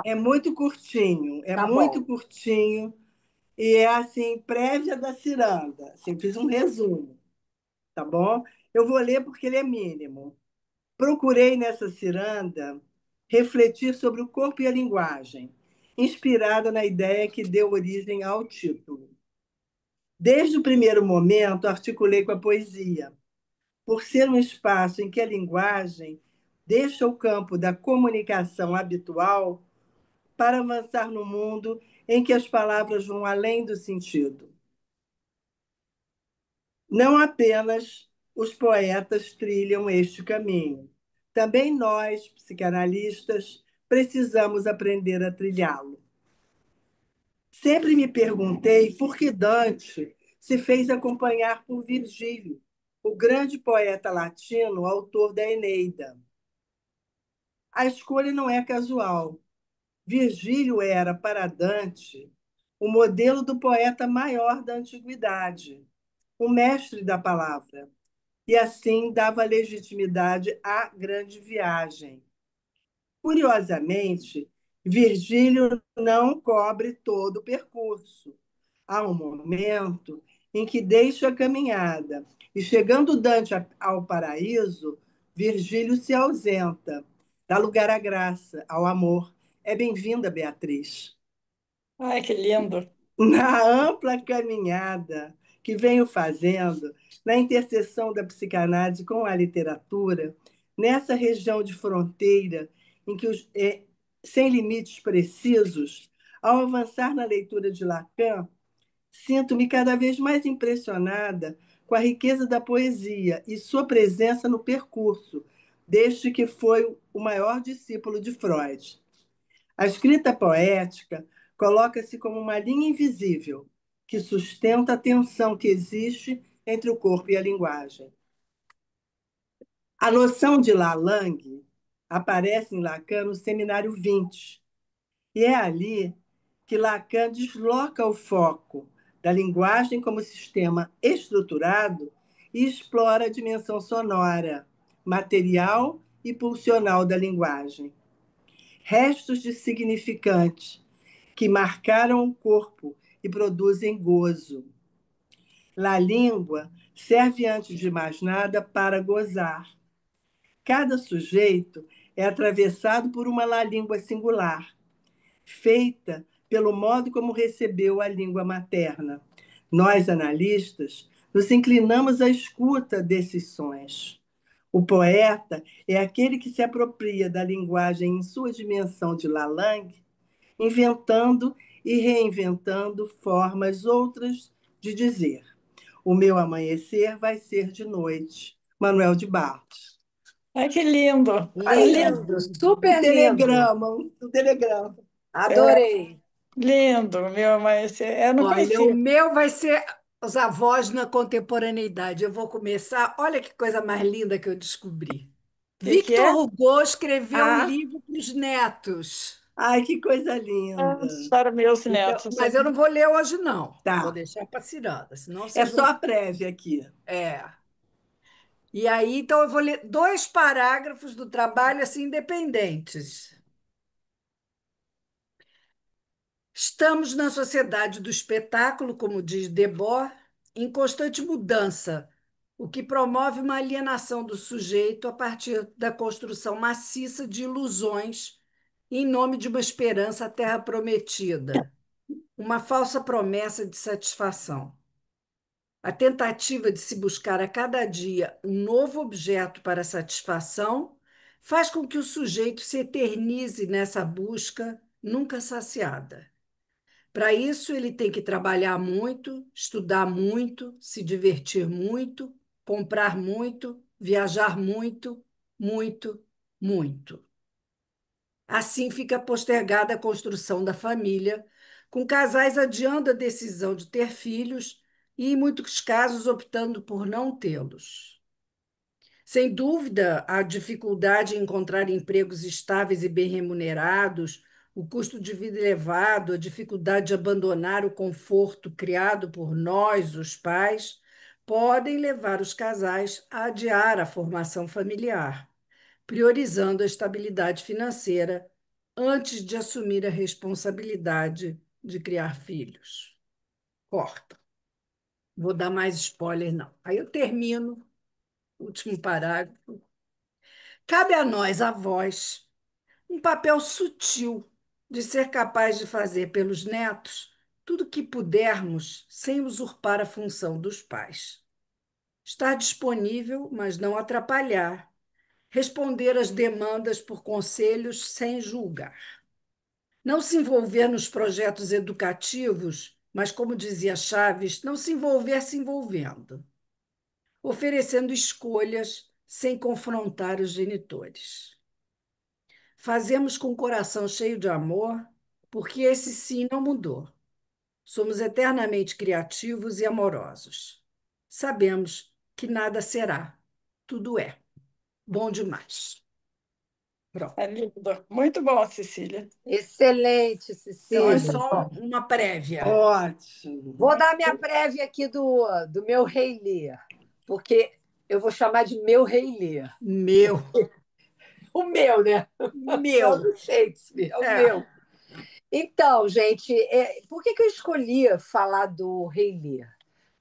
É muito curtinho, é Tá muito bom. curtinho. E é assim, prévia da ciranda. Assim, fiz um resumo, tá bom? Eu vou ler porque ele é mínimo. Procurei nessa ciranda refletir sobre o corpo e a linguagem, inspirada na ideia que deu origem ao título. Desde o primeiro momento, articulei com a poesia, por ser um espaço em que a linguagem deixa o campo da comunicação habitual para avançar no mundo em que as palavras vão além do sentido. Não apenas os poetas trilham este caminho. Também nós, psicanalistas, precisamos aprender a trilhá-lo. Sempre me perguntei por que Dante se fez acompanhar por Virgílio, o grande poeta latino, autor da Eneida. A escolha não é casual. Virgílio era, para Dante, o modelo do poeta maior da antiguidade, o mestre da palavra, e assim dava legitimidade à grande viagem. Curiosamente, Virgílio não cobre todo o percurso. Há um momento em que deixa a caminhada, e chegando Dante ao paraíso, Virgílio se ausenta, dá lugar à graça, ao amor. É bem-vinda, Beatriz. Ai, que lindo. Na ampla caminhada que venho fazendo, na interseção da psicanálise com a literatura, nessa região de fronteira em que sem limites precisos, ao avançar na leitura de Lacan, sinto-me cada vez mais impressionada com a riqueza da poesia e sua presença no percurso, desde que foi o maior discípulo de Freud. A escrita poética coloca-se como uma linha invisível que sustenta a tensão que existe entre o corpo e a linguagem. A noção de Lalang aparece em Lacan no Seminário 20, e é ali que Lacan desloca o foco da linguagem como sistema estruturado e explora a dimensão sonora, material e pulsional da linguagem. Restos de significante que marcaram o corpo e produzem gozo. La língua serve, antes de mais nada, para gozar. Cada sujeito é atravessado por uma la língua singular, feita pelo modo como recebeu a língua materna. Nós, analistas, nos inclinamos à escuta desses sons. O poeta é aquele que se apropria da linguagem em sua dimensão de Lalang, inventando e reinventando formas outras de dizer. O meu amanhecer vai ser de noite. Manuel de Barros. Ai, que lindo. Lindo, Aí, lindo, Lindo, super lindo. um telegrama. Adorei. meu amanhecer. Eu não Olha, o conhecia. meu vai ser os avós na contemporaneidade. Eu vou começar. Olha que coisa mais linda que eu descobri. Que Victor é? Hugo escreveu um Ah, livro para os netos. Ai, que coisa linda. para meus Então, netos. mas eu não vou ler hoje, não. Vou Tá. deixar para Ciranda, senão É vocês vão. só a prévia aqui. É. E aí, então, eu vou ler dois parágrafos do trabalho assim independentes. Estamos na sociedade do espetáculo, como diz Debord, em constante mudança, o que promove uma alienação do sujeito a partir da construção maciça de ilusões em nome de uma esperança à terra prometida, uma falsa promessa de satisfação. A tentativa de se buscar a cada dia um novo objeto para satisfação faz com que o sujeito se eternize nessa busca nunca saciada. Para isso, ele tem que trabalhar muito, estudar muito, se divertir muito, comprar muito, viajar muito, muito, muito. Assim fica postergada a construção da família, com casais adiando a decisão de ter filhos e, em muitos casos, optando por não tê-los. Sem dúvida, a dificuldade em encontrar empregos estáveis e bem remunerados, o custo de vida elevado, a dificuldade de abandonar o conforto criado por nós, os pais, podem levar os casais a adiar a formação familiar, priorizando a estabilidade financeira antes de assumir a responsabilidade de criar filhos. Corta. Vou dar mais spoiler, não. Aí eu termino, último parágrafo. Cabe a nós, avós, um papel sutil de ser capaz de fazer pelos netos tudo o que pudermos sem usurpar a função dos pais. Estar disponível, mas não atrapalhar. Responder às demandas por conselhos sem julgar. Não se envolver nos projetos educativos, mas, como dizia Chaves, não se envolver se envolvendo. Oferecendo escolhas sem confrontar os genitores. Fazemos com o coração cheio de amor, porque esse sim não mudou. Somos eternamente criativos e amorosos. Sabemos que nada será, tudo é. Bom demais. Pronto. É lindo. Muito bom, Cecília. Excelente, Então, é Cecília. só uma prévia. Ótimo. Vou dar minha prévia aqui do meu Rei Lear, porque eu vou chamar de meu Rei Lear. Meu. O meu, né? Não Meu. do Shakespeare, é o É. meu. Então, gente, por que eu escolhi falar do Rei Lear?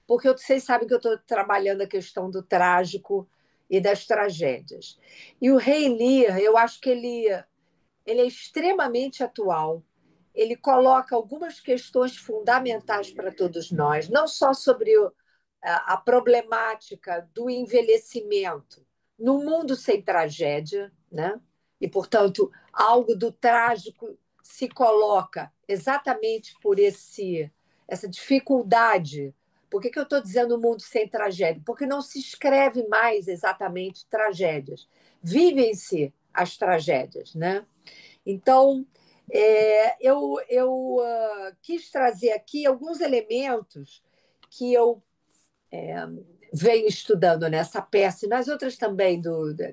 Porque vocês sabem que eu estou trabalhando a questão do trágico e das tragédias. E o Rei Lear, eu acho que ele é extremamente atual. Ele coloca algumas questões fundamentais para todos nós, não só sobre a problemática do envelhecimento no mundo sem tragédia, né? E, portanto, algo do trágico se coloca exatamente por essa dificuldade. Por que eu estou dizendo mundo sem tragédia? Porque não se escreve mais exatamente tragédias. Vivem-se as tragédias, né? Então, eu quis trazer aqui alguns elementos que eu venho estudando nessa peça e nas outras também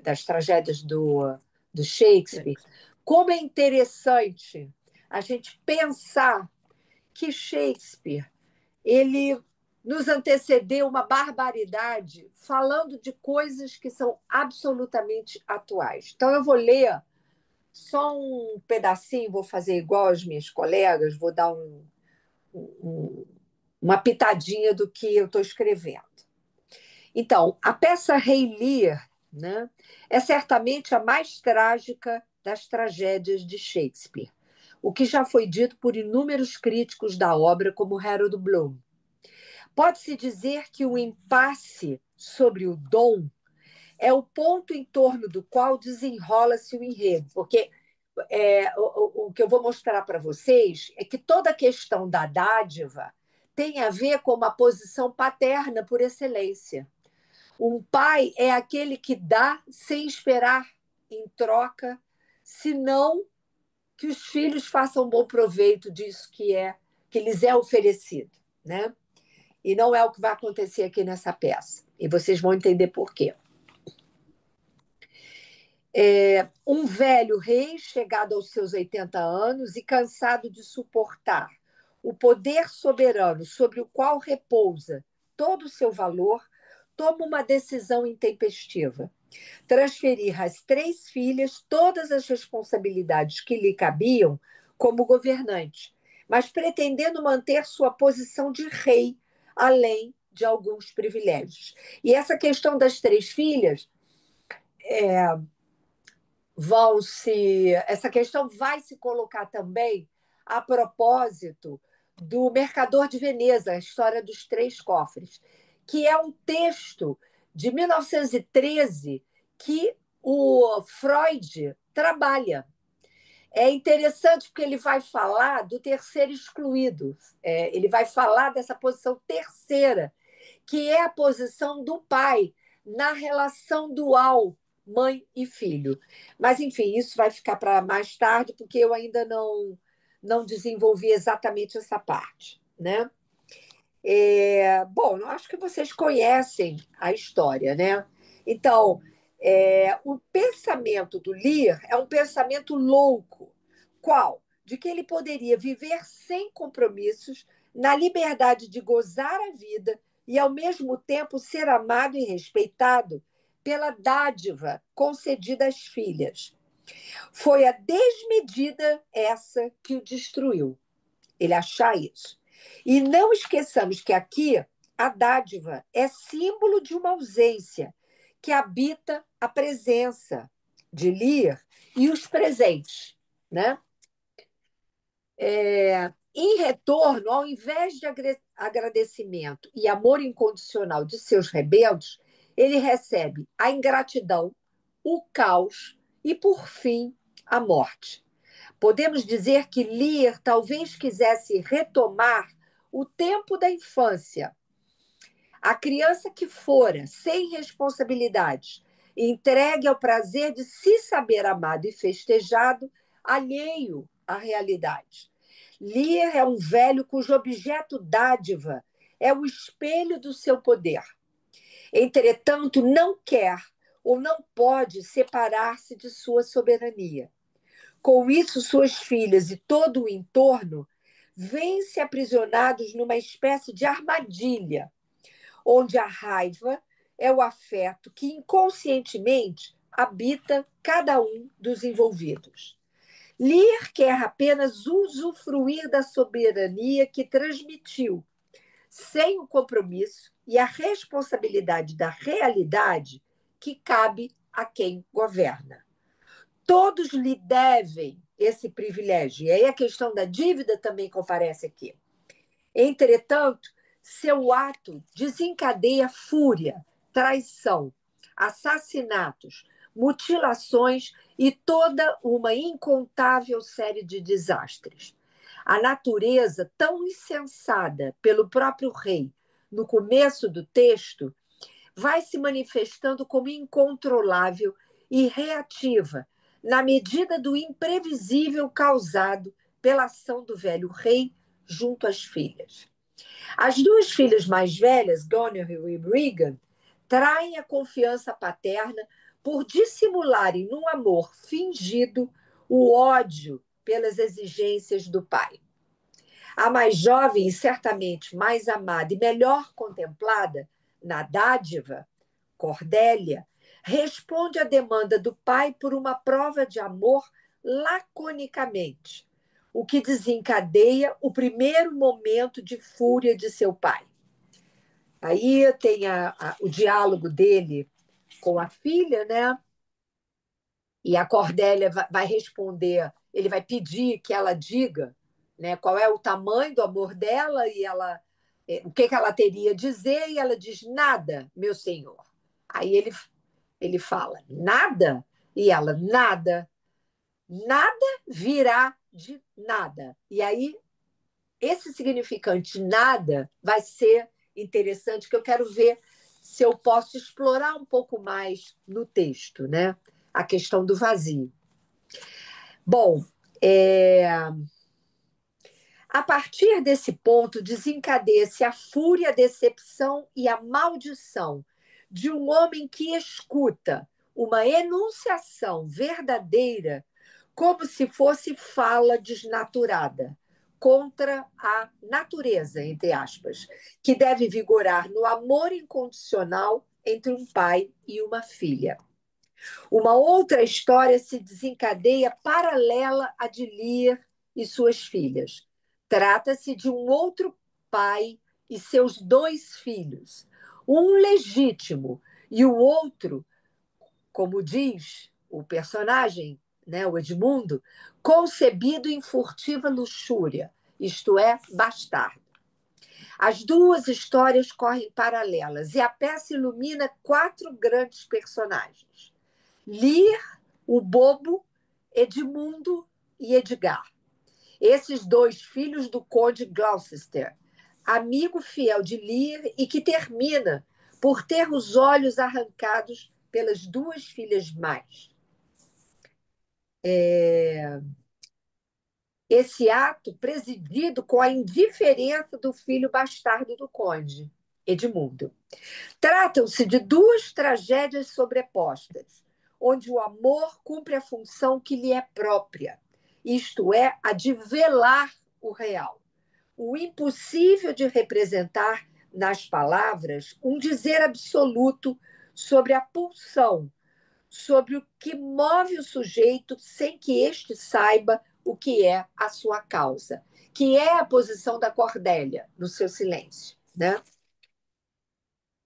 das tragédias do Shakespeare, como é interessante a gente pensar que Shakespeare ele nos antecedeu uma barbaridade falando de coisas que são absolutamente atuais. Então, eu vou ler só um pedacinho, vou fazer igual as minhas colegas, vou dar uma pitadinha do que eu estou escrevendo. Então, a peça Rei Lear, né, é certamente a mais trágica das tragédias de Shakespeare, o que já foi dito por inúmeros críticos da obra, como Harold Bloom. Pode-se dizer que o impasse sobre o dom é o ponto em torno do qual desenrola-se o enredo, porque o que eu vou mostrar para vocês é que toda a questão da dádiva tem a ver com uma posição paterna por excelência. Um pai é aquele que dá sem esperar em troca, senão que os filhos façam bom proveito disso que lhes é oferecido, né? E não é o que vai acontecer aqui nessa peça. E vocês vão entender por quê. Um velho rei, chegado aos seus 80 anos e cansado de suportar o poder soberano sobre o qual repousa todo o seu valor, toma uma decisão intempestiva: transferir às 3 filhas todas as responsabilidades que lhe cabiam como governante, mas pretendendo manter sua posição de rei, além de alguns privilégios. E essa questão das 3 filhas essa questão vai se colocar também a propósito do Mercador de Veneza, a história dos 3 cofres, que é um texto de 1913 que o Freud trabalha. É interessante porque ele vai falar do terceiro excluído, ele vai falar dessa posição terceira, que é a posição do pai na relação dual mãe e filho. Mas, enfim, isso vai ficar para mais tarde, porque eu ainda não desenvolvi exatamente essa parte, né? Bom, eu acho que vocês conhecem a história, né? Então, o pensamento do Lear é um pensamento louco. Qual? De que ele poderia viver sem compromissos, na liberdade de gozar a vida e, ao mesmo tempo, ser amado e respeitado pela dádiva concedida às filhas. Foi a desmedida essa que o destruiu. Ele achar isso. E não esqueçamos que aqui a dádiva é símbolo de uma ausência que habita a presença de Lear e os presentes, né? Em retorno, ao invés de agradecimento e amor incondicional de seus rebeldes, ele recebe a ingratidão, o caos e, por fim, a morte. Podemos dizer que Lear talvez quisesse retomar o tempo da infância. A criança que fora, sem responsabilidades, entregue ao prazer de se saber amado e festejado, alheio à realidade. Lear é um velho cujo objeto dádiva é o espelho do seu poder. Entretanto, não quer ou não pode separar-se de sua soberania. Com isso, suas filhas e todo o entorno vêm-se aprisionados numa espécie de armadilha, onde a raiva é o afeto que inconscientemente habita cada um dos envolvidos. Lear quer apenas usufruir da soberania que transmitiu, sem o compromisso e a responsabilidade da realidade que cabe a quem governa. Todos lhe devem esse privilégio. E aí a questão da dívida também comparece aqui. Entretanto, seu ato desencadeia fúria, traição, assassinatos, mutilações e toda uma incontável série de desastres. A natureza, tão incensada pelo próprio rei no começo do texto, vai se manifestando como incontrolável e reativa, na medida do imprevisível causado pela ação do velho rei junto às filhas. As duas filhas mais velhas, Goneril e Regan, traem a confiança paterna por dissimularem num amor fingido o ódio pelas exigências do pai. A mais jovem e certamente mais amada e melhor contemplada na dádiva, Cordélia, responde à demanda do pai por uma prova de amor laconicamente, o que desencadeia o primeiro momento de fúria de seu pai. Aí tem o diálogo dele com a filha, né? E a Cordélia vai responder, ele vai pedir que ela diga, né, qual é o tamanho do amor dela e o que ela teria a dizer, e ela diz: nada, meu senhor. Aí ele fala: nada? E ela: nada. Nada virá de nada. E aí, esse significante nada vai ser interessante, que eu quero ver se eu posso explorar um pouco mais no texto, né? A questão do vazio. Bom, a partir desse ponto, desencadeia-se a fúria, a decepção e a maldição de um homem que escuta uma enunciação verdadeira como se fosse fala desnaturada contra a natureza, entre aspas, que deve vigorar no amor incondicional entre um pai e uma filha. Uma outra história se desencadeia paralela à de Lear e suas filhas. Trata-se de um outro pai e seus dois filhos, um legítimo e o outro, como diz o personagem, né, o Edmundo, concebido em furtiva luxúria, isto é, bastardo. As duas histórias correm paralelas e a peça ilumina 4 grandes personagens: Lear, o bobo, Edmundo e Edgar. Esses 2 filhos do conde Gloucester, amigo fiel de Lear e que termina por ter os olhos arrancados pelas 2 filhas mais. Esse ato presidido com a indiferença do filho bastardo do conde, Edmundo. Tratam-se de 2 tragédias sobrepostas, onde o amor cumpre a função que lhe é própria, isto é, a de velar o real, o impossível de representar nas palavras um dizer absoluto sobre a pulsão, sobre o que move o sujeito sem que este saiba o que é a sua causa, que é a posição da Cordélia no seu silêncio, né?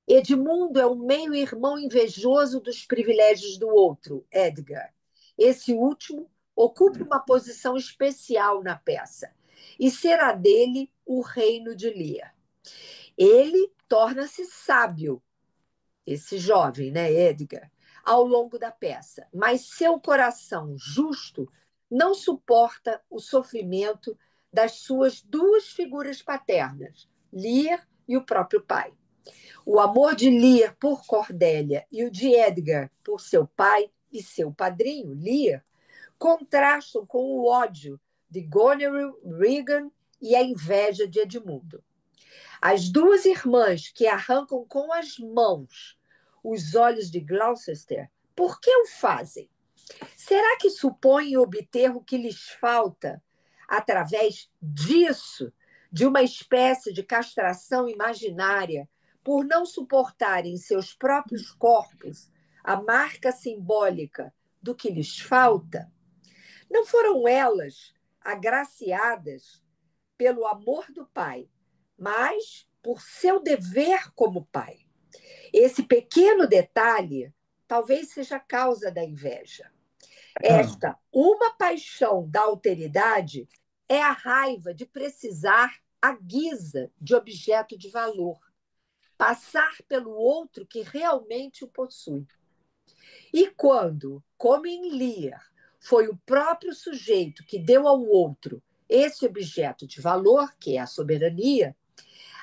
Edmundo é o meio-irmão invejoso dos privilégios do outro, Edgar. Esse último ocupa uma posição especial na peça e será dele o reino de Lear. Ele torna-se sábio, esse jovem, né, Edgar, ao longo da peça, mas seu coração justo não suporta o sofrimento das suas duas figuras paternas, Lear e o próprio pai. O amor de Lear por Cordélia e o de Edgar por seu pai e seu padrinho, Lear, contrastam com o ódio de Goneril, Regan e a inveja de Edmundo. As duas irmãs que arrancam com as mãos os olhos de Gloucester, por que o fazem? Será que supõem obter o que lhes falta através disso, de uma espécie de castração imaginária, por não suportarem em seus próprios corpos a marca simbólica do que lhes falta? Não foram elas agraciadas pelo amor do pai, mas por seu dever como pai. Esse pequeno detalhe talvez seja a causa da inveja. Esta uma paixão da alteridade é a raiva de precisar à guisa de objeto de valor, passar pelo outro que realmente o possui. E quando, como em Lear, foi o próprio sujeito que deu ao outro esse objeto de valor, que é a soberania,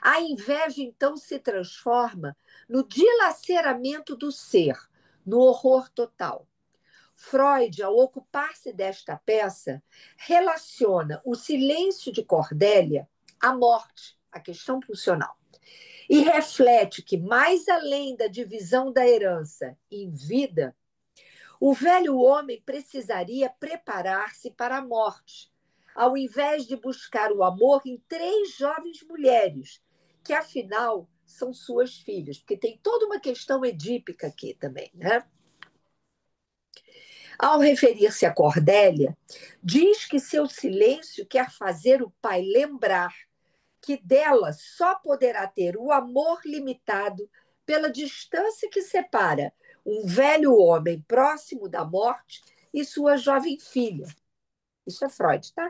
a inveja então se transforma no dilaceramento do ser, no horror total. Freud, ao ocupar-se desta peça, relaciona o silêncio de Cordélia à morte, à questão pulsional, e reflete que, mais além da divisão da herança em vida, o velho homem precisaria preparar-se para a morte, ao invés de buscar o amor em três jovens mulheres, que afinal são suas filhas, porque tem toda uma questão edípica aqui também, né? Ao referir-se a Cordélia, diz que seu silêncio quer fazer o pai lembrar que dela só poderá ter o amor limitado pela distância que separa um velho homem próximo da morte e sua jovem filha. Isso é Freud, tá?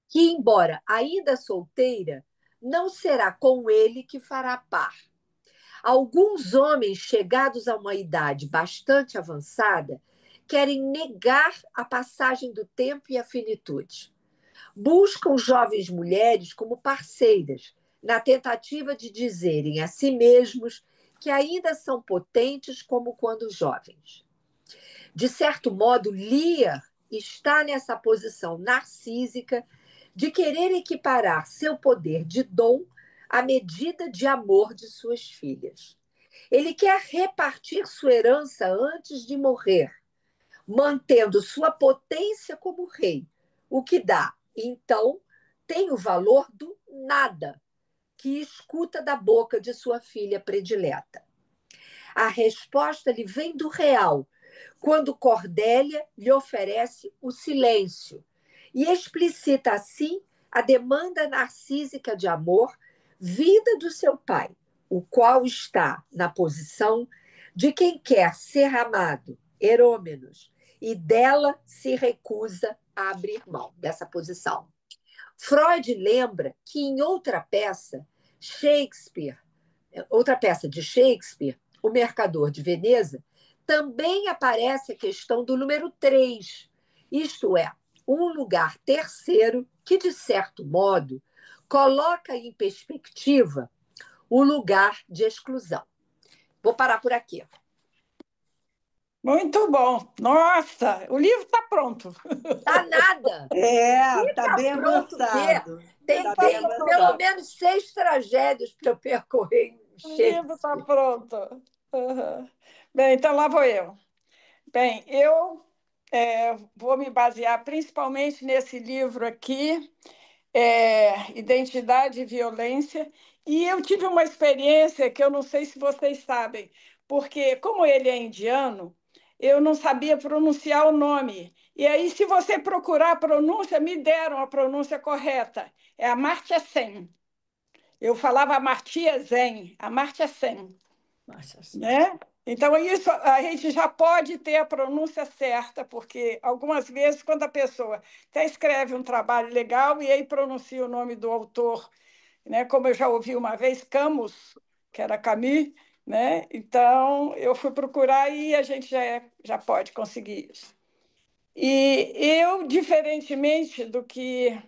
Que, embora ainda solteira, não será com ele que fará par. Alguns homens chegados a uma idade bastante avançada querem negar a passagem do tempo e a finitude. Buscam jovens mulheres como parceiras, na tentativa de dizerem a si mesmos que ainda são potentes como quando jovens. De certo modo, Lear está nessa posição narcísica de querer equiparar seu poder de dom à medida de amor de suas filhas. Ele quer repartir sua herança antes de morrer, mantendo sua potência como rei, o que dá, então, tem o valor do nada que escuta da boca de sua filha predileta. A resposta lhe vem do real, quando Cordélia lhe oferece o silêncio e explicita assim a demanda narcísica de amor vida do seu pai, o qual está na posição de quem quer ser amado, Herômenos, e dela se recusa a abrir mão dessa posição. Freud lembra que em outra peça de Shakespeare, O Mercador de Veneza, também aparece a questão do número 3, isto é, um lugar terceiro que, de certo modo, coloca em perspectiva o lugar de exclusão. Vou parar por aqui. Muito bom. Nossa, o livro está pronto. Tá nada. Tá bem pronto avançado. Tem Tá bem pelo avançado. menos 6 tragédias para eu percorrer em O livro está Shakespeare. pronto. Uhum. Bem, então lá vou eu. Bem, eu vou me basear principalmente nesse livro aqui, Identidade e Violência, e eu tive uma experiência que eu não sei se vocês sabem, porque como ele é indiano, eu não sabia pronunciar o nome. E aí, se você procurar a pronúncia, me deram a pronúncia correta. É Amartya Sen. Eu falava Amartya Sen, Amartya Sen, né? Então, isso a gente já pode ter a pronúncia certa, porque algumas vezes, quando a pessoa até escreve um trabalho legal e aí pronuncia o nome do autor, né? Como eu já ouvi uma vez, Camus, que era Camus, né? Então, eu fui procurar e a gente já pode conseguir isso. E eu, diferentemente do que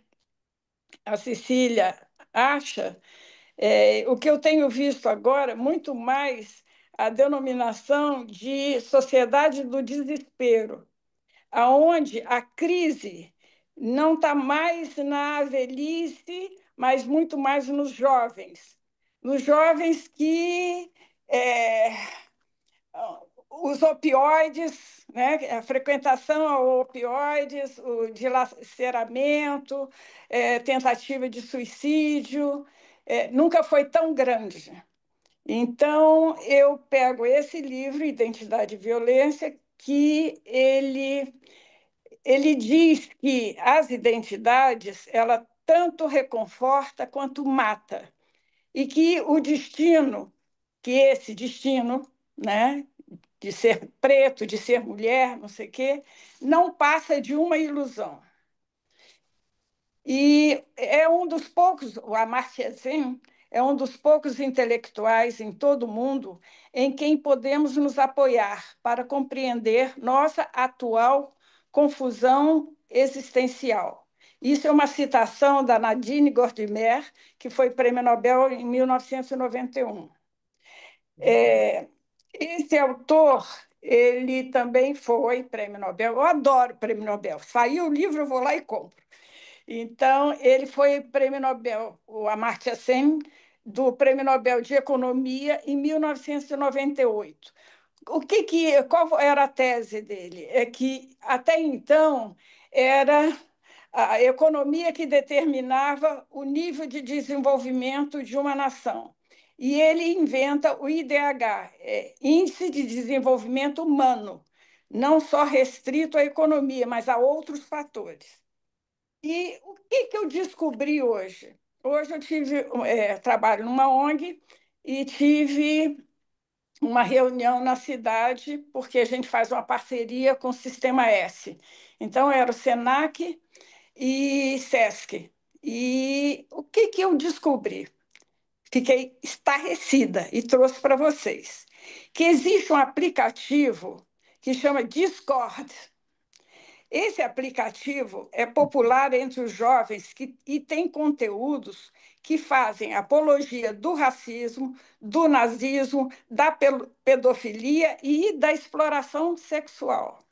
a Cecília acha, o que eu tenho visto agora, muito mais a denominação de sociedade do desespero, aonde a crise não está mais na velhice, mas muito mais nos jovens que os opioides, né? A frequentação a opioides, o dilaceramento, tentativa de suicídio, nunca foi tão grande. Então, eu pego esse livro, Identidade e Violência, que ele diz que as identidades, ela tanto reconforta quanto mata, e que o destino, que esse destino, né, de ser preto, de ser mulher, não sei o quê, não passa de uma ilusão. E é um dos poucos, o Amartya Sen é um dos poucos intelectuais em todo o mundo em quem podemos nos apoiar para compreender nossa atual confusão existencial. Isso é uma citação da Nadine Gordimer, que foi prêmio Nobel em 1991. Esse autor, ele também foi prêmio Nobel. Eu adoro prêmio Nobel. Saiu o livro, eu vou lá e compro. Então, ele foi prêmio Nobel, o Amartya Sen, do Prêmio Nobel de Economia em 1998. Qual era a tese dele? É que, até então, era a economia que determinava o nível de desenvolvimento de uma nação. E ele inventa o IDH, Índice de Desenvolvimento Humano, não só restrito à economia, mas a outros fatores. E o que eu descobri hoje? Hoje eu trabalho numa ONG e tive uma reunião na cidade, porque a gente faz uma parceria com o Sistema S. Então, era o SENAC e SESC. E o que eu descobri? Fiquei estarrecida e trouxe para vocês. Que existe um aplicativo que chama Discord. Esse aplicativo é popular entre os jovens e tem conteúdos que fazem apologia do racismo, do nazismo, da pedofilia e da exploração sexual.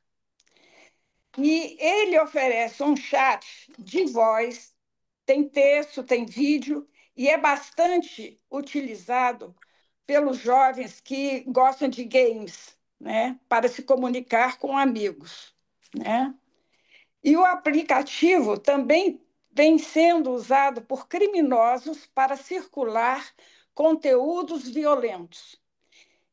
E ele oferece um chat de voz, tem texto, tem vídeo, e é bastante utilizado pelos jovens que gostam de games, né, para se comunicar com amigos, né? E o aplicativo também vem sendo usado por criminosos para circular conteúdos violentos.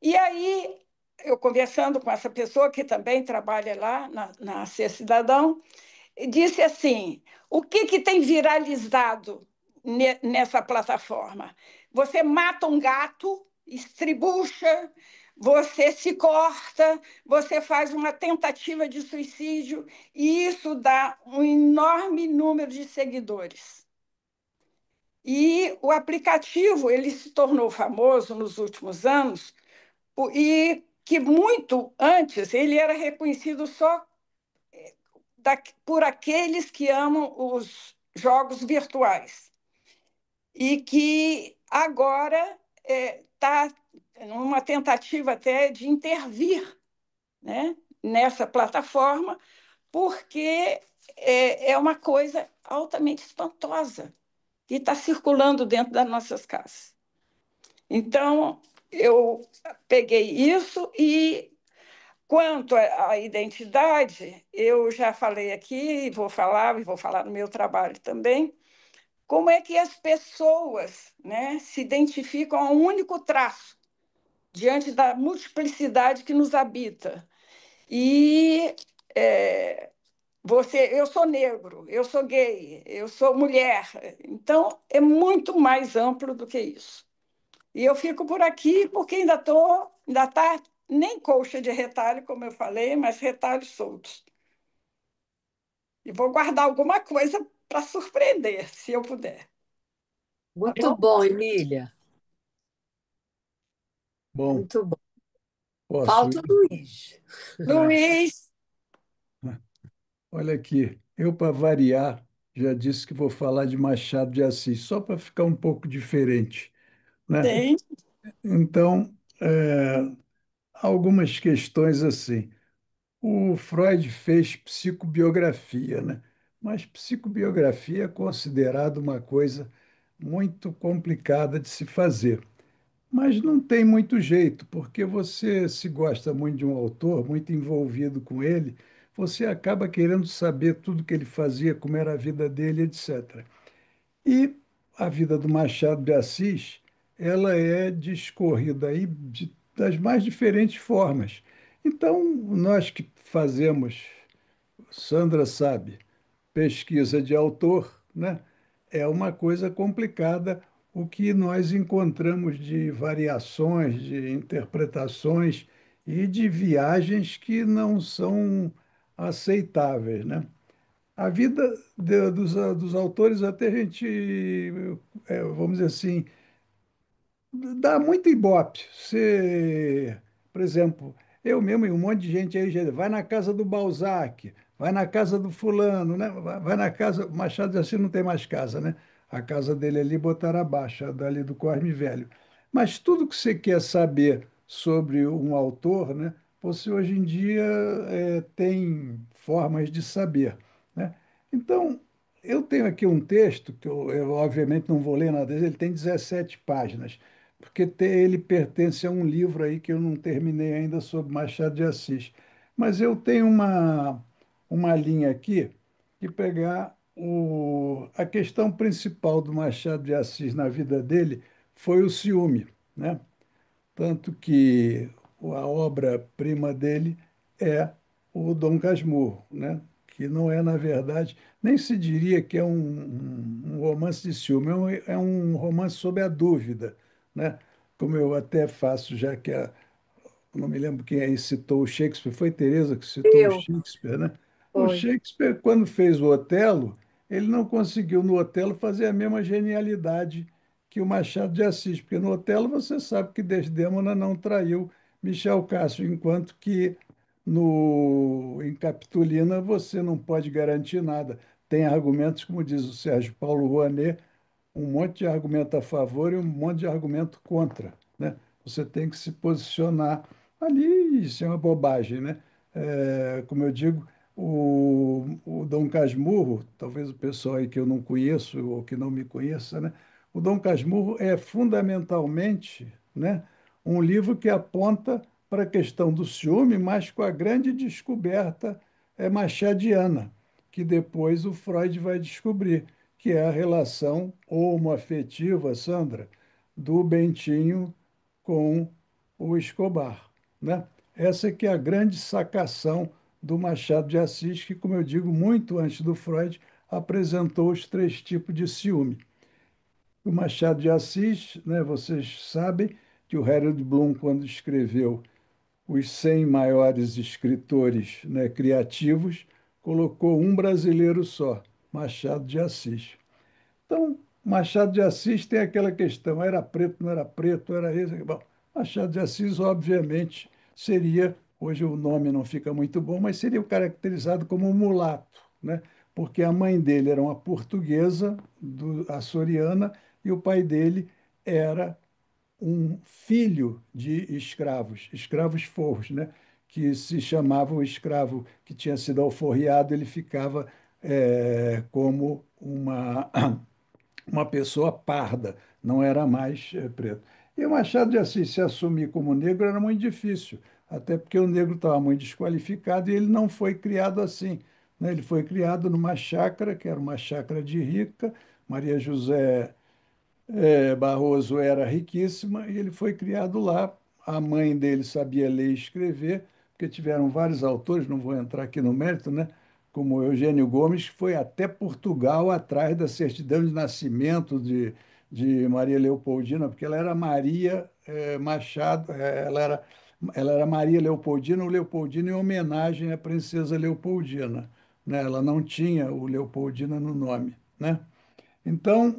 E aí, eu conversando com essa pessoa que também trabalha lá na Ser Cidadão, disse assim: o que tem viralizado nessa plataforma? Você mata um gato, estribucha, você se corta, você faz uma tentativa de suicídio, e isso dá um enorme número de seguidores. E o aplicativo ele se tornou famoso nos últimos anos, e que muito antes ele era reconhecido só por aqueles que amam os jogos virtuais, e que agora está numa tentativa até de intervir, né, nessa plataforma, porque é uma coisa altamente espantosa que está circulando dentro das nossas casas. Então, eu peguei isso e, quanto à identidade, eu já falei aqui, e vou falar no meu trabalho também, como é que as pessoas, né, se identificam a um único traço diante da multiplicidade que nos habita. E é, eu sou negro, eu sou gay, eu sou mulher. Então, é muito mais amplo do que isso. E eu fico por aqui porque ainda tá nem colcha de retalho, como eu falei, mas retalhos soltos. E vou guardar alguma coisa para surpreender, se eu puder. Tá Muito bom? bom, Emília. Bom, Muito bom. posso Falta o ir? Luiz. Luiz, Olha aqui, eu, para variar, já disse que vou falar de Machado de Assis, só para ficar um pouco diferente, né? tem. Então, algumas questões assim. O Freud fez psicobiografia, né? Mas psicobiografia é considerada uma coisa muito complicada de se fazer. Mas não tem muito jeito, porque você, se gosta muito de um autor, muito envolvido com ele, você acaba querendo saber tudo que ele fazia, como era a vida dele, etc. E a vida do Machado de Assis, ela é discorrida aí das mais diferentes formas. Então, nós que fazemos, Sandra sabe, pesquisa de autor, né? É uma coisa complicada o que nós encontramos de variações, de interpretações e de viagens que não são aceitáveis, né? A vida dos autores até a gente, vamos dizer assim, dá muito ibope. Você, por exemplo, eu mesmo e um monte de gente aí, vai na casa do Balzac, vai na casa do fulano, né? Vai na casa, Machado de Assis não tem mais casa, né? A casa dele ali botaram abaixo, a dali do Cosme Velho. Mas tudo que você quer saber sobre um autor, né? Você hoje em dia tem formas de saber, né? Então, eu tenho aqui um texto que eu obviamente não vou ler nada dele, ele tem 17 páginas porque ele pertence a um livro aí que eu não terminei ainda sobre Machado de Assis. Mas eu tenho uma linha aqui de pegar a questão principal do Machado de Assis na vida dele foi o ciúme, né? Tanto que a obra-prima dele é o Dom Casmurro, né? Que não é, na verdade, nem se diria que é um romance de ciúme, é um romance sobre a dúvida, né? Como eu até faço, já que não me lembro quem aí citou o Shakespeare, foi Teresa que citou o Eu, Shakespeare, né? O foi. Shakespeare, quando fez o Otelo, ele não conseguiu no Otelo fazer a mesma genialidade que o Machado de Assis, porque no Otelo você sabe que Desdémona não traiu Michel Cássio, enquanto que em Capitolina você não pode garantir nada. Tem argumentos, como diz o Sérgio Paulo Rouanet, um monte de argumento a favor e um monte de argumento contra, né? Você tem que se posicionar ali, isso é uma bobagem, né? Como eu digo, o Dom Casmurro, talvez o pessoal aí que eu não conheço ou que não me conheça, né? O Dom Casmurro é fundamentalmente, né, um livro que aponta para a questão do ciúme, mas com a grande descoberta machadiana, que depois o Freud vai descobrir que é a relação homoafetiva, Sandra, do Bentinho com o Escobar, né? Essa que é a grande sacação do Machado de Assis, que, como eu digo, muito antes do Freud, apresentou os três tipos de ciúme. O Machado de Assis, né, vocês sabem que o Harold Bloom, quando escreveu os 100 maiores escritores, né, criativos, colocou um brasileiro só, Machado de Assis. Então, Machado de Assis tem aquela questão: era preto, não era preto, era esse. Bom, Machado de Assis, obviamente, seria, hoje o nome não fica muito bom, mas seria caracterizado como um mulato, né? Porque a mãe dele era uma portuguesa, açoriana, e o pai dele era um filho de escravos, escravos forros, né? Que se chamava o escravo que tinha sido alforriado, ele ficava como uma pessoa parda, não era mais preto. E o Machado de Assis se assumir como negro era muito difícil, até porque o negro estava muito desqualificado e ele não foi criado assim, né? Ele foi criado numa chácara, que era uma chácara de rica, Maria José Barroso era riquíssima e ele foi criado lá. A mãe dele sabia ler e escrever, porque tiveram vários autores, não vou entrar aqui no mérito, né? Como Eugênio Gomes, que foi até Portugal atrás da certidão de nascimento de Maria Leopoldina, porque ela era Maria Machado, ela era Maria Leopoldina ou Leopoldina em homenagem à princesa Leopoldina, né? Ela não tinha o Leopoldina no nome, né? Então,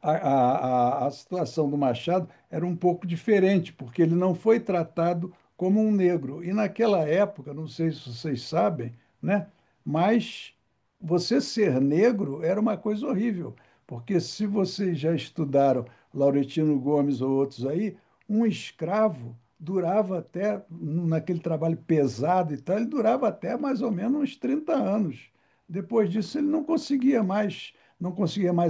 a situação do Machado era um pouco diferente, porque ele não foi tratado como um negro. E naquela época, não sei se vocês sabem, né? Mas você ser negro era uma coisa horrível, porque se vocês já estudaram Lauretino Gomes ou outros aí, um escravo durava até, naquele trabalho pesado e tal, ele durava até mais ou menos uns 30 anos. Depois disso, ele não conseguia mais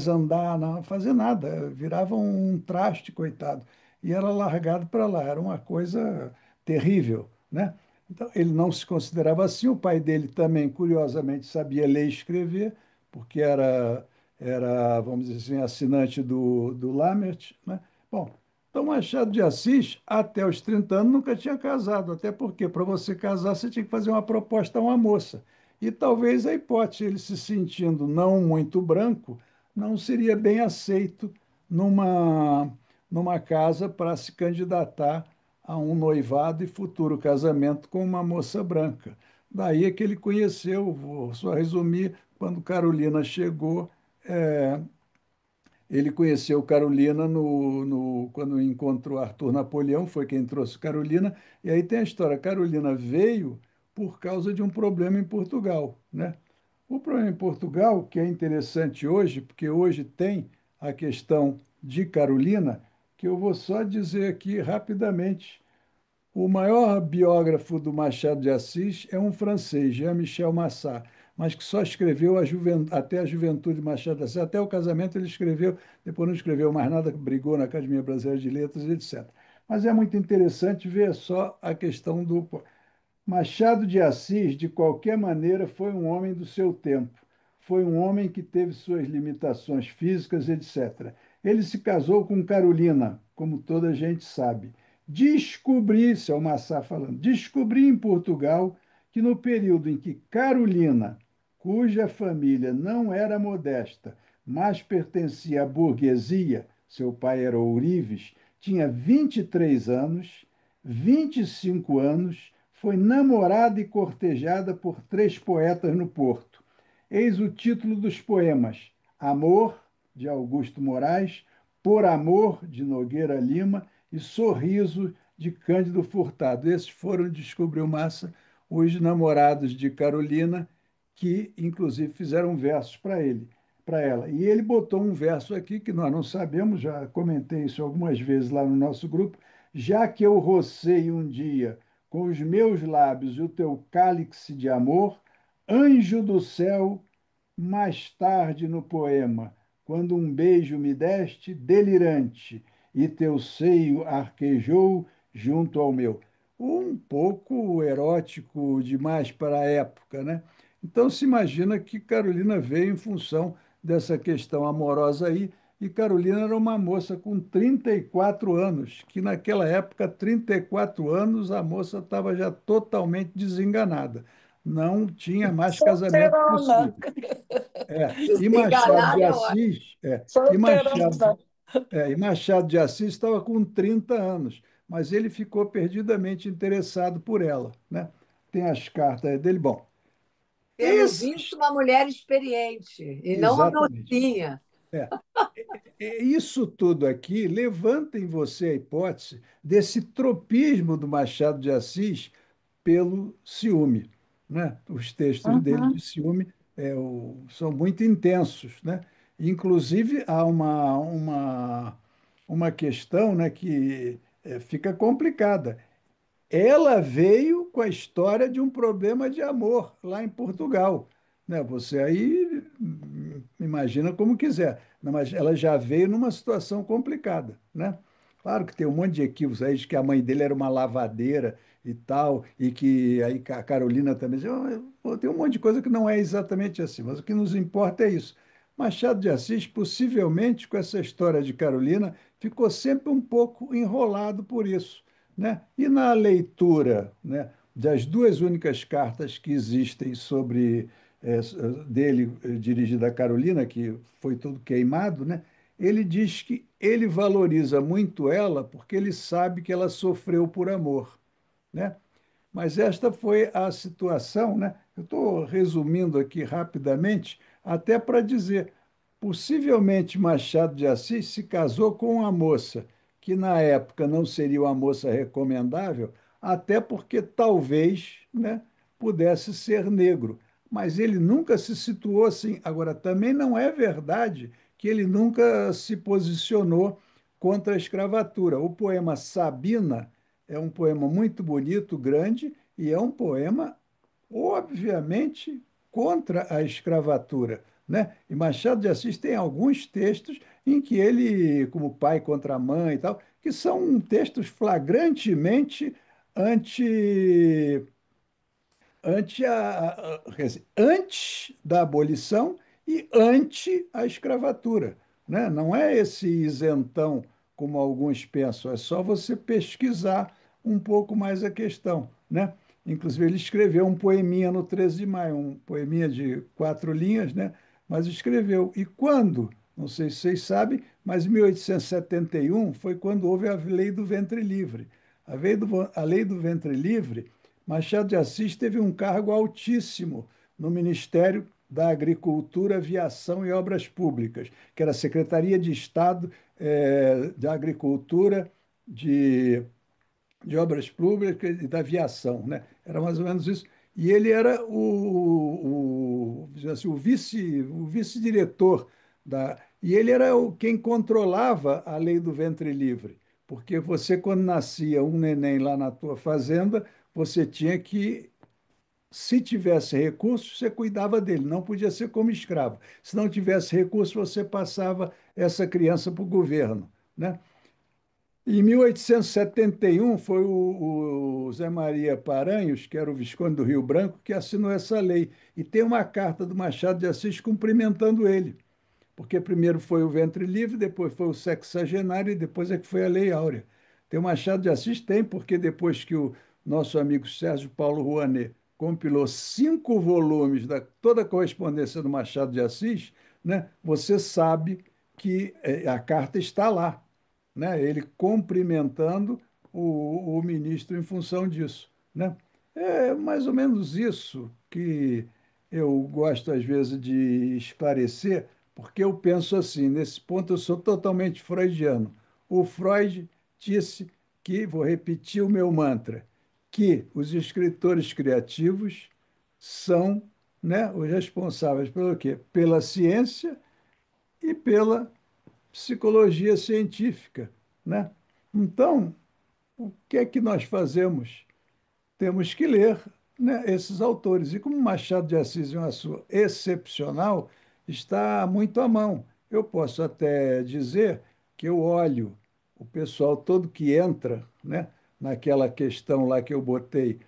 andar, não fazer nada, virava um traste, coitado, e era largado para lá, era uma coisa terrível, né? Então, ele não se considerava assim, o pai dele também, curiosamente, sabia ler e escrever, porque vamos dizer assim, assinante do Lammert, né? Bom, então Machado de Assis, até os 30 anos, nunca tinha casado, até porque para você casar você tinha que fazer uma proposta a uma moça. E talvez a hipótese, ele se sentindo não muito branco, não seria bem aceito numa, numa casa para se candidatar a um noivado e futuro casamento com uma moça branca. Daí é que ele conheceu, vou só resumir, quando Carolina chegou, é, ele conheceu Carolina quando encontrou Arthur Napoleão, foi quem trouxe Carolina, e aí tem a história, Carolina veio por causa de um problema em Portugal, né? O problema em Portugal, que é interessante hoje, porque hoje tem a questão de Carolina, que eu vou só dizer aqui rapidamente. O maior biógrafo do Machado de Assis é um francês, Jean-Michel Massat, mas que só escreveu até a juventude de Machado de Assis, até o casamento ele escreveu, depois não escreveu mais nada, brigou na Academia Brasileira de Letras, etc. Mas é muito interessante ver só a questão do Machado de Assis, de qualquer maneira, foi um homem do seu tempo. Foi um homem que teve suas limitações físicas, etc. Ele se casou com Carolina, como toda a gente sabe. Descobri, isso é o Massá falando, descobri em Portugal que no período em que Carolina, cuja família não era modesta, mas pertencia à burguesia, seu pai era ourives, tinha 23 anos, 25 anos, foi namorada e cortejada por três poetas no Porto. Eis o título dos poemas: Amor, de Augusto Moraes, Por Amor, de Nogueira Lima, e Sorriso, de Cândido Furtado. Esses foram, descobriu Massa, os namorados de Carolina, que inclusive fizeram versos para ela. E ele botou um verso aqui que nós não sabemos, já comentei isso algumas vezes lá no nosso grupo, já que eu rocei um dia com os meus lábios e o teu cálice de amor, anjo do céu, mais tarde no poema, quando um beijo me deste, delirante, e teu seio arquejou junto ao meu. Um pouco erótico demais para a época, né? Então se imagina que Carolina veio em função dessa questão amorosa aí, e Carolina era uma moça com 34 anos, que naquela época, 34 anos, a moça estava já totalmente desenganada. Não tinha mais casamento Solteirona. possível. E Machado Desenganada de é ótimo. Assis, Solteirona. e Machado de Assis estava com 30 anos, mas ele ficou perdidamente interessado por ela, né? Tem as cartas dele. Bom, Pelo visto, esses, uma mulher experiente e não uma exatamente. mocinha. É, isso tudo aqui levanta em você a hipótese desse tropismo do Machado de Assis pelo ciúme, né? Os textos dele de Uhum. ciúme são muito intensos, né? Inclusive, há uma questão, né, que fica complicada. Ela veio com a história de um problema de amor lá em Portugal, né? Você aí imagina como quiser, né? Mas ela já veio numa situação complicada, né? Claro que tem um monte de equívocos aí de que a mãe dele era uma lavadeira e tal, e que aí a Carolina também. Pô, tem um monte de coisa que não é exatamente assim, mas o que nos importa é isso. Machado de Assis, possivelmente com essa história de Carolina, ficou sempre um pouco enrolado por isso, né? E na leitura, né, das duas únicas cartas que existem sobre dele, dirigida a Carolina, que foi tudo queimado, né? Ele diz que ele valoriza muito ela porque ele sabe que ela sofreu por amor, né? Mas esta foi a situação, né? Eu estou resumindo aqui rapidamente, até para dizer, possivelmente Machado de Assis se casou com uma moça que na época não seria uma moça recomendável, até porque talvez, né, pudesse ser negro. Mas ele nunca se situou assim. Agora, também não é verdade que ele nunca se posicionou contra a escravatura. O poema Sabina é um poema muito bonito, grande, e é um poema, obviamente, contra a escravatura, né? E Machado de Assis tem alguns textos em que ele, como pai contra a mãe e tal, que são textos flagrantemente anti, quer dizer, antes da abolição e anti a escravatura, né? Não é esse isentão como alguns pensam, é só você pesquisar um pouco mais a questão, né? Inclusive, ele escreveu um poeminha no 13 de maio, um poeminha de 4 linhas, né? Mas escreveu. E quando? Não sei se vocês sabem, mas em 1871 foi quando houve a Lei do Ventre Livre. A Lei do Ventre Livre, Machado de Assis teve um cargo altíssimo no Ministério da Agricultura, Aviação e Obras Públicas, que era a Secretaria de Estado da Agricultura, de Obras Públicas e da Aviação, né? Era mais ou menos isso. E ele era assim, o vice-diretor e ele era quem controlava a lei do ventre livre, porque você, quando nascia um neném lá na tua fazenda, você tinha que, se tivesse recurso, você cuidava dele, não podia ser como escravo. Se não tivesse recurso, você passava essa criança para o governo, né? Em 1871, foi o Zé Maria Paranhos, que era o Visconde do Rio Branco, que assinou essa lei. E tem uma carta do Machado de Assis cumprimentando ele, porque primeiro foi o ventre livre, depois foi o sexagenário e depois é que foi a Lei Áurea. Tem o Machado de Assis, tem, porque depois que o nosso amigo Sérgio Paulo Rouanet compilou 5 volumes da toda a correspondência do Machado de Assis, né, você sabe que a carta está lá, né? Ele cumprimentando o ministro em função disso, né? É mais ou menos isso que eu gosto, às vezes, de esclarecer, porque eu penso assim, nesse ponto eu sou totalmente freudiano. O Freud disse que, vou repetir o meu mantra, que os escritores criativos são, né, os responsáveis pelo quê? Pela ciência e pela psicologia científica, né? Então, o que é que nós fazemos? Temos que ler, né, esses autores. E como Machado de Assis é uma sua excepcional, está muito à mão. Eu posso até dizer que eu olho o pessoal todo que entra, né, naquela questão lá que eu botei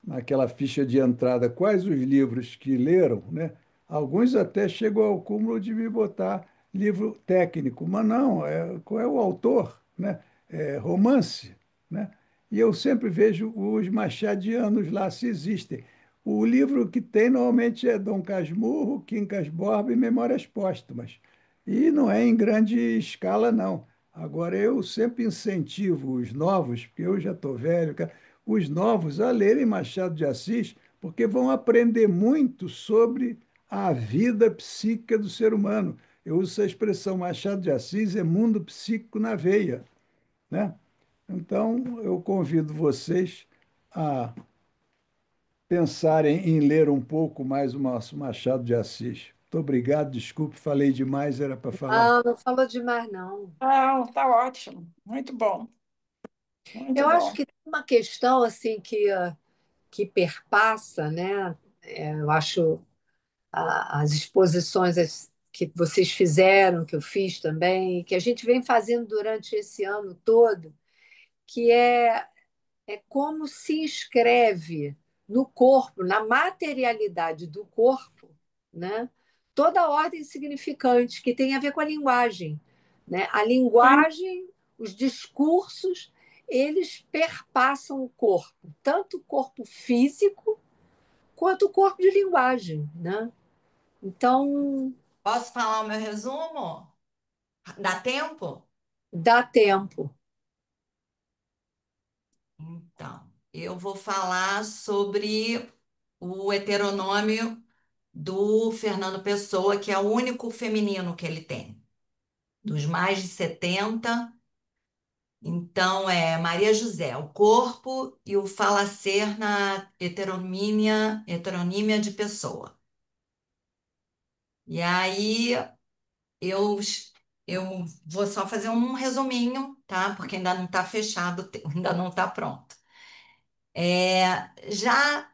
naquela ficha de entrada, quais os livros que leram, né? Alguns até chegam ao cúmulo de me botar livro técnico, mas não, qual é o autor, né? É romance, né? E eu sempre vejo os machadianos lá, se existem. O livro que tem normalmente é Dom Casmurro, Quincas Borba e Memórias Póstumas. E não é em grande escala, não. Agora, eu sempre incentivo os novos, porque eu já estou velho, cara, os novos a lerem Machado de Assis, porque vão aprender muito sobre a vida psíquica do ser humano. Eu uso essa expressão, Machado de Assis é mundo psíquico na veia, né? Então, eu convido vocês a pensarem em ler um pouco mais o nosso Machado de Assis. Muito obrigado, desculpe, falei demais, era para falar. Ah, não falou demais, não. Não, tá ótimo. Muito bom. Muito Eu acho bom. que tem uma questão assim que perpassa, né? Eu acho as exposições que vocês fizeram, que eu fiz também, que a gente vem fazendo durante esse ano todo, que é como se escreve no corpo, na materialidade do corpo, né? Toda a ordem significante que tem a ver com a linguagem, né? A Sim, linguagem, os discursos eles perpassam o corpo, tanto o corpo físico quanto o corpo de linguagem, né? Então, Posso falar o meu resumo? Dá tempo? dá tempo. Então, eu vou falar sobre o heteronômio do Fernando Pessoa, que é o único feminino que ele tem. Dos mais de 70. Então, é Maria José, o corpo e o falacer na heteronímia de pessoa. E aí, eu, eu vou só fazer um resuminho, tá? Porque ainda não está fechado, ainda não está pronto.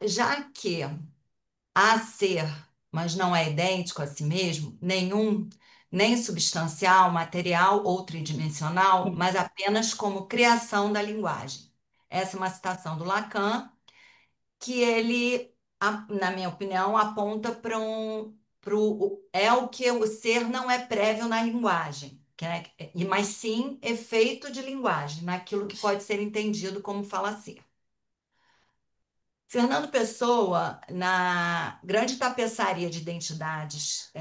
Já que a ser, mas não é idêntico a si mesmo, nenhum, nem substancial, material ou tridimensional, mas apenas como criação da linguagem. Essa é uma citação do Lacan, que ele, na minha opinião, aponta para é o que o ser não é prévio na linguagem, mas sim efeito de linguagem, naquilo que pode ser entendido como fala-ser. Fernando Pessoa, na grande tapeçaria de identidades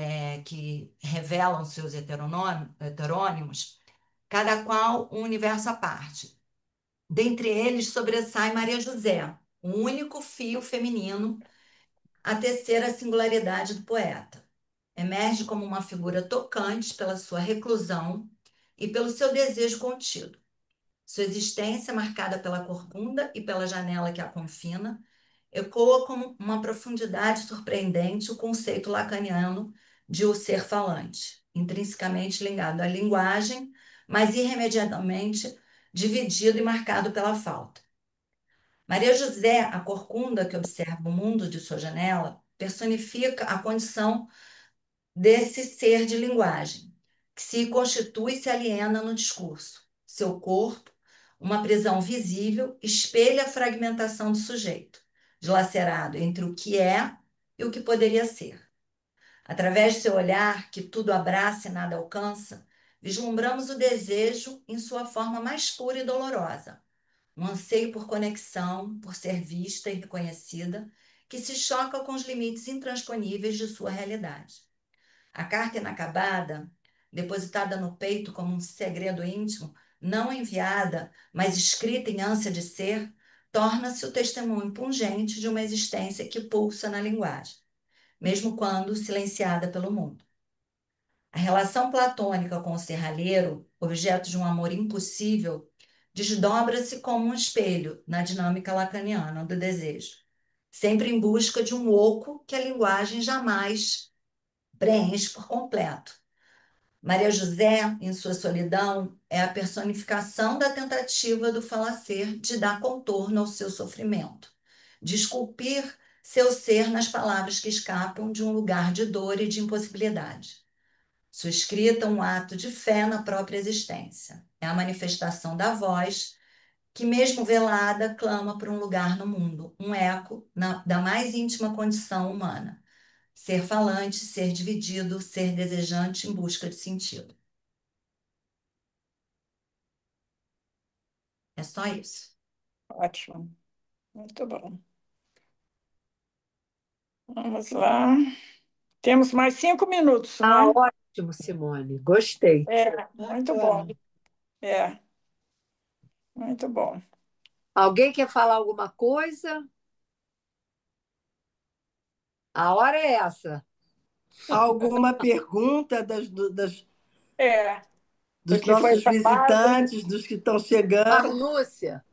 que revelam seus heterônimos, cada qual um universo à parte. Dentre eles sobressai Maria José, o único fio feminino a tecer a singularidade do poeta. Emerge como uma figura tocante pela sua reclusão e pelo seu desejo contido. Sua existência, marcada pela corcunda e pela janela que a confina, ecoa com uma profundidade surpreendente o conceito lacaniano de o ser falante, intrinsecamente ligado à linguagem, mas irremediadamente dividido e marcado pela falta. Maria José, a corcunda que observa o mundo de sua janela, personifica a condição desse ser de linguagem, que se constitui e se aliena no discurso. Seu corpo, uma prisão visível, espelha a fragmentação do sujeito, dilacerado entre o que é e o que poderia ser. Através de seu olhar, que tudo abraça e nada alcança, vislumbramos o desejo em sua forma mais pura e dolorosa, um anseio por conexão, por ser vista e reconhecida, que se choca com os limites intransponíveis de sua realidade. A carta inacabada, depositada no peito como um segredo íntimo, não enviada, mas escrita em ânsia de ser, torna-se o testemunho pungente de uma existência que pulsa na linguagem, mesmo quando silenciada pelo mundo. A relação platônica com o serralheiro, objeto de um amor impossível, desdobra-se como um espelho na dinâmica lacaniana do desejo, sempre em busca de um oco que a linguagem jamais preenche por completo. Maria José, em sua solidão, é a personificação da tentativa do falacer de dar contorno ao seu sofrimento, de esculpir seu ser nas palavras que escapam de um lugar de dor e de impossibilidade. Sua escrita é um ato de fé na própria existência. É a manifestação da voz que, mesmo velada, clama por um lugar no mundo, um eco da mais íntima condição humana. Ser falante, ser dividido, ser desejante em busca de sentido. É só isso. Ótimo, muito bom. Vamos lá. Temos mais 5 minutos, Ah, né? ótimo, Simone. Gostei. Muito bom. É, muito bom. Alguém quer falar alguma coisa? A hora é essa. Alguma pergunta É, do dos que foi nossos falado. visitantes, dos que estão chegando? Marlúcia.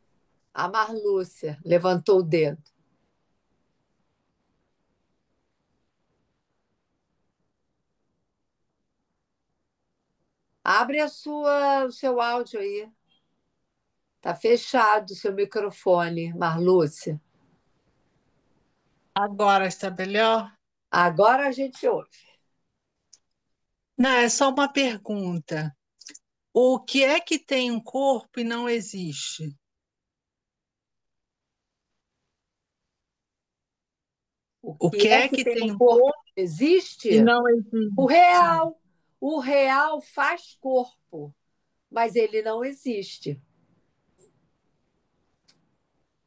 A Marlúcia levantou o dedo. Abre o seu áudio aí. Está fechado o seu microfone, Marlúcia. Agora está melhor? Agora a gente ouve. Não, é só uma pergunta. O que é que tem um corpo e não existe? O Que que é é que que tem um tem um corpo corpo que existe? e não O existe? real. O real faz corpo, mas ele não existe.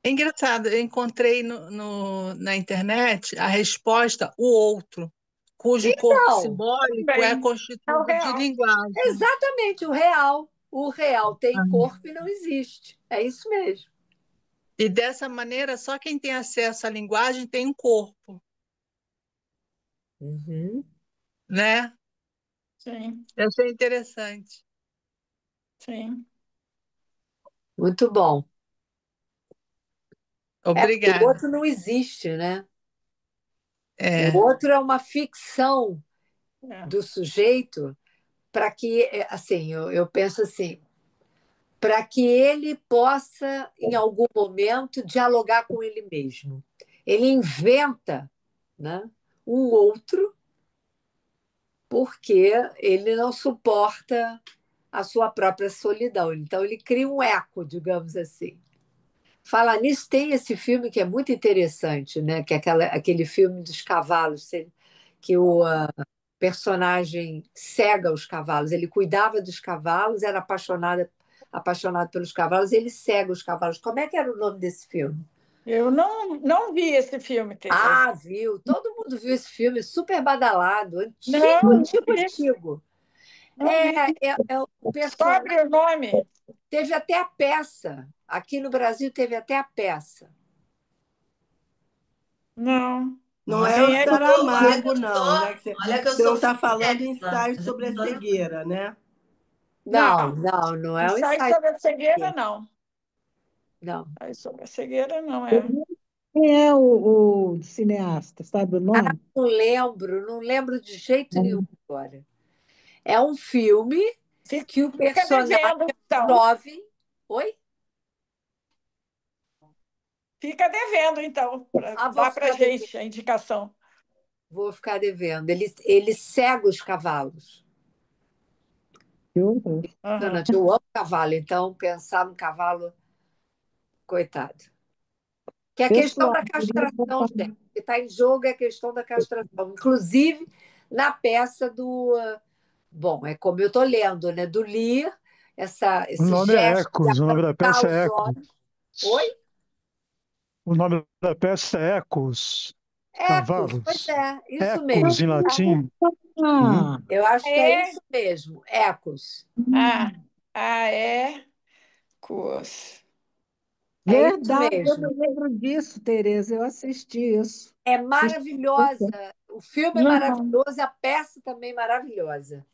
É engraçado, eu encontrei na internet a resposta o outro, cujo corpo Então, simbólico é Bem, é o constituído de real. linguagem. exatamente, o real. O real tem Ah. corpo e não existe. É isso mesmo. E dessa maneira, só quem tem acesso à linguagem tem um corpo, Uhum. né? Sim, Eu achei interessante. sim. Muito bom. É porque o Obrigada. outro não existe, né? O É. outro é uma ficção É. do sujeito para que, assim, eu penso assim, para que ele possa, em algum momento, dialogar com ele mesmo. Ele inventa, né, um outro porque ele não suporta a sua própria solidão. Então, ele cria um eco, digamos assim. Falar nisso, tem esse filme que é muito interessante, né? Que é aquele filme dos cavalos, que o personagem cega os cavalos. Ele cuidava dos cavalos, era apaixonado pelos cavalos, ele cega os cavalos. Como é que era o nome desse filme? Eu não vi esse filme, Tereza. Ah, viu? Todo mundo viu esse filme, super badalado, antigo, Não, não antigo, vi, antigo. não vi. O personagem. Sobre o nome. Teve até a peça. Aqui no Brasil teve até a peça. Não. Não é Quem o é que Saramago, não, né? olha que eu Você não sou está falando filósofa, ensaio mas eu sobre não a tô lembrando. cegueira, né? Não, Não, não, não é um ensaio ensaio. sobre a cegueira, não. Não. Ensaio sobre a cegueira, não é. Quem é o cineasta? Sabe o Ah, nome? não lembro de jeito nenhum agora. É um filme que o Fica personagem devendo, então. jovem. Oi? Fica devendo, então, para Ah, vou dar para ficar devendo. gente a indicação. Vou ficar devendo. Ele cega os cavalos. Que horror. Aham. Eu amo cavalo, então pensar no cavalo, coitado. Que é a questão Pessoal, da queria castração, compartilhar. gente. O que está em jogo é a questão da castração. Inclusive, na peça do. Bom, é como eu estou lendo, né? Do Lear, O esse nome é gesto de Ecos, o nome da arrancar peça os é Ecos. olhos. Oi? O nome da peça é Ecos, Ecos, pois cavalos. é, isso Ecos mesmo. em latim. Uhum. Ah, Eu acho que é É. isso mesmo, ecos. Ah, é curso. É isso verdade, eu mesmo. me lembro disso, Tereza. Eu assisti isso. É Assisti. maravilhosa. O filme é Uhum. maravilhoso, a peça também maravilhosa.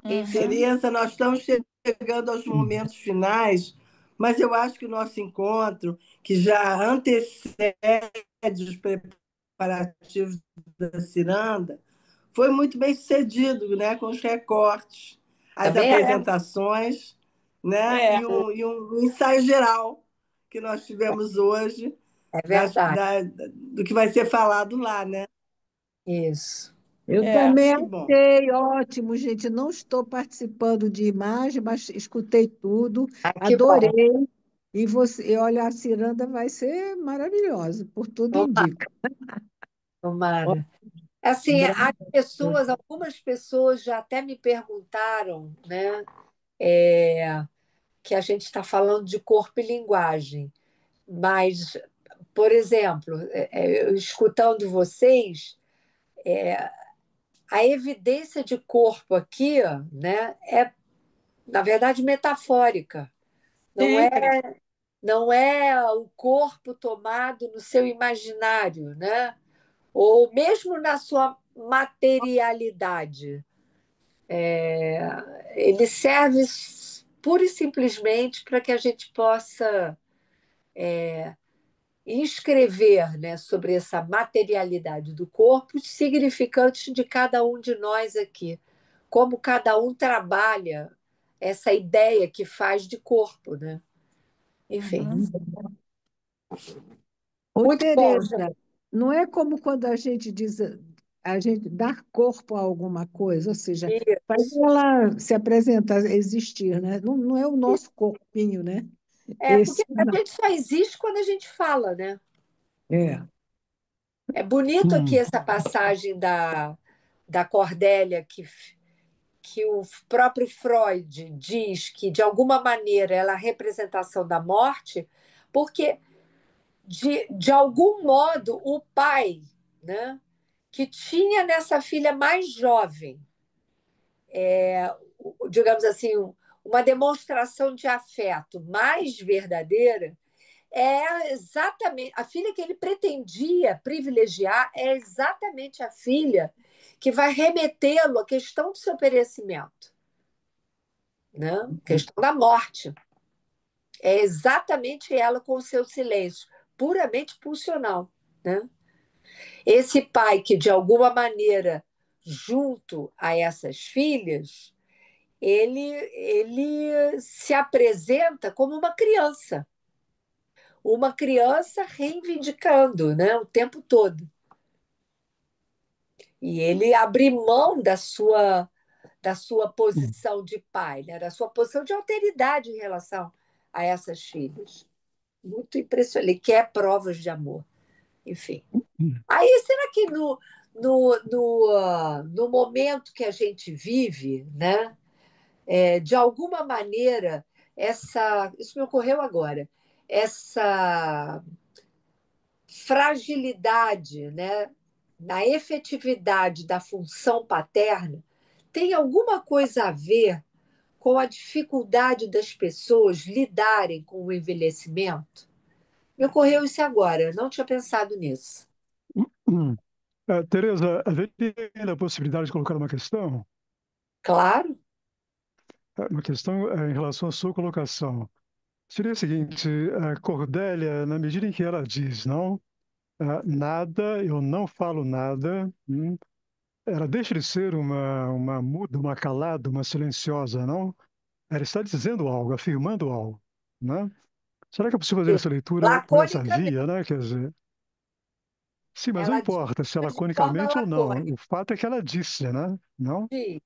Enfim, Uhum. Tereza, nós estamos chegando aos momentos finais, mas eu acho que o nosso encontro, que já antecede os preparativos da Ciranda, foi muito bem sucedido, né? Com os recortes, as também é. apresentações, né? É. E um ensaio geral que nós tivemos hoje É verdade. do que vai ser falado lá, né? Isso. Eu É. também Que bom. achei ótimo, gente. Não estou participando de imagem, mas escutei tudo, Ah, que adorei. bom. E você, olha, a ciranda vai ser maravilhosa, por tudo Tomara, indica. Ó, tomara. Assim, graças as a Deus. pessoas, algumas pessoas já até me perguntaram, né? é, que a gente está falando de corpo e linguagem. Mas, por exemplo, eu escutando vocês, a evidência de corpo aqui, né, é, na verdade, metafórica. Não é, Sempre. não é o corpo tomado no seu imaginário, né? Ou mesmo na sua materialidade. Ele serve pura e simplesmente para que a gente possa escrever, né, sobre essa materialidade do corpo, os significantes de cada um de nós aqui, como cada um trabalha essa ideia que faz de corpo, né? Enfim, Uhum. Ô, muito bom, gente. Tereza, não é como quando a gente diz, a gente dar corpo a alguma coisa, ou seja, faz ela se apresentar, existir, né? Não, não é o nosso corpinho, né? É, porque Esse, a gente só existe quando a gente fala, né? é. É bonito aqui Hum. essa passagem da Cordélia, que o próprio Freud diz que, de alguma maneira, ela é a representação da morte, porque, de algum modo, o pai, né, que tinha nessa filha mais jovem, digamos assim, uma demonstração de afeto mais verdadeira, é exatamente a filha que ele pretendia privilegiar, é exatamente a filha que vai remetê-lo à questão do seu perecimento, né? A questão da morte. É exatamente ela com o seu silêncio, puramente pulsional, né? Esse pai que, de alguma maneira, junto a essas filhas, ele se apresenta como uma criança reivindicando, né, o tempo todo. E ele abre mão da sua posição de pai, né, da sua posição de alteridade em relação a essas filhas. Muito impressionante. Ele quer provas de amor. Enfim. Aí, será que no momento que a gente vive, né, de alguma maneira, isso me ocorreu agora, essa fragilidade, né, na efetividade da função paterna, tem alguma coisa a ver com a dificuldade das pessoas lidarem com o envelhecimento? Me ocorreu isso agora, eu não tinha pensado nisso. Tereza, haveria ainda a possibilidade de colocar uma questão? Claro. Uma questão em relação à sua colocação. Seria o seguinte, a Cordélia, na medida em que ela diz, não, nada, eu não falo nada, ela deixa de ser uma muda, uma calada, uma silenciosa, não? Ela está dizendo algo, afirmando algo, né? Será que é possível fazer essa leitura por essa Laconicamente. via, né? Quer dizer, sim, mas não Ela diz importa se é de forma laconicamente ou não. lacônica. O fato é que ela disse, né? Não? E,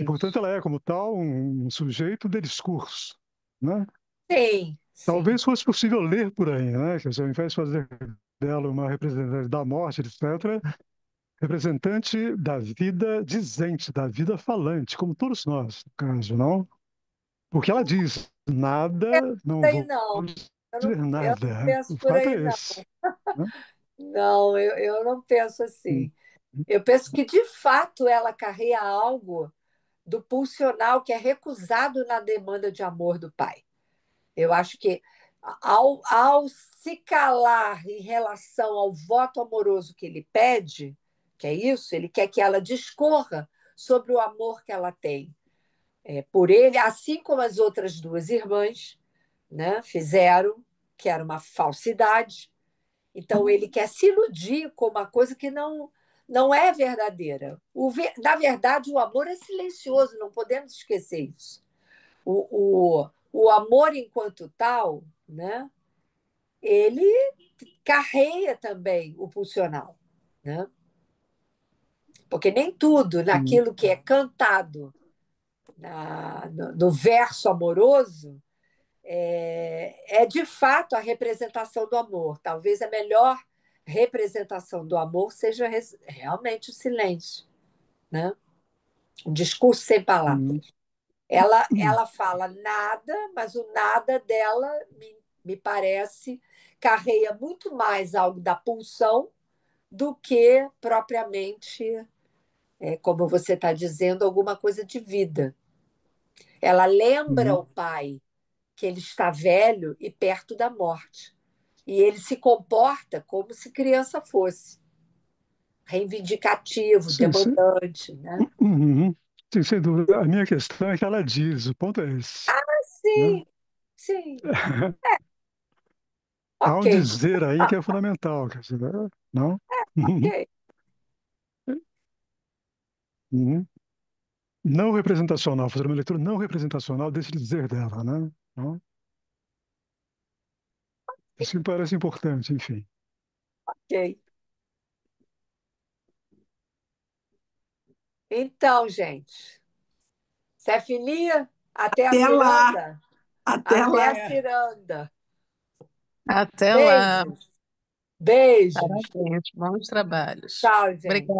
portanto, Diz. ela é, como tal, um sujeito de discurso, né? Sim, sim. Talvez fosse possível ler por aí, né? Quer dizer, ao invés de fazer dela uma representante da morte, etc., representante da vida dizente, da vida falante, como todos nós, no caso, não? Porque ela diz, nada, não Aí vou não. dizer Eu não nada. penso O por fato aí, é não. esse, né? Não, eu não penso Hum, assim. Eu penso que, de fato, ela carrega algo do pulsional que é recusado na demanda de amor do pai. Eu acho que, ao se calar em relação ao voto amoroso que ele pede, que é isso, ele quer que ela discorra sobre o amor que ela tem por ele, assim como as outras duas irmãs, né, fizeram, que era uma falsidade. Então, ele quer se iludir com uma coisa que não é verdadeira. Na verdade, o amor é silencioso, não podemos esquecer isso. O amor, enquanto tal, né, ele carreia também o pulsional. Né? Porque nem tudo naquilo que é cantado no verso amoroso é de fato a representação do amor. Talvez a melhor representação do amor seja realmente o silêncio, né? Um discurso sem palavras. Ela fala nada, mas o nada dela, me parece, carrega muito mais algo da pulsão do que propriamente, como você está dizendo, alguma coisa de vida. Ela lembra o pai que ele está velho e perto da morte. E ele se comporta como se criança fosse. Reivindicativo, sim, sim. demandante. Né? Sim, sem dúvida. A minha questão é que ela diz, o ponto é esse, né? Sim, sim. Há um Ok, dizer aí que é fundamental, quer dizer, não? ok. Uhum. Não representacional, fazer uma leitura não representacional desse dizer dela, né? Não? Isso me parece importante, enfim. Ok. Então, gente, Cefilia, até a Até lá, ciranda. até Até a lá. ciranda. Até lá. Beijos. Beijos. Parabéns. Bons trabalhos. Tchau, gente. Obrigada.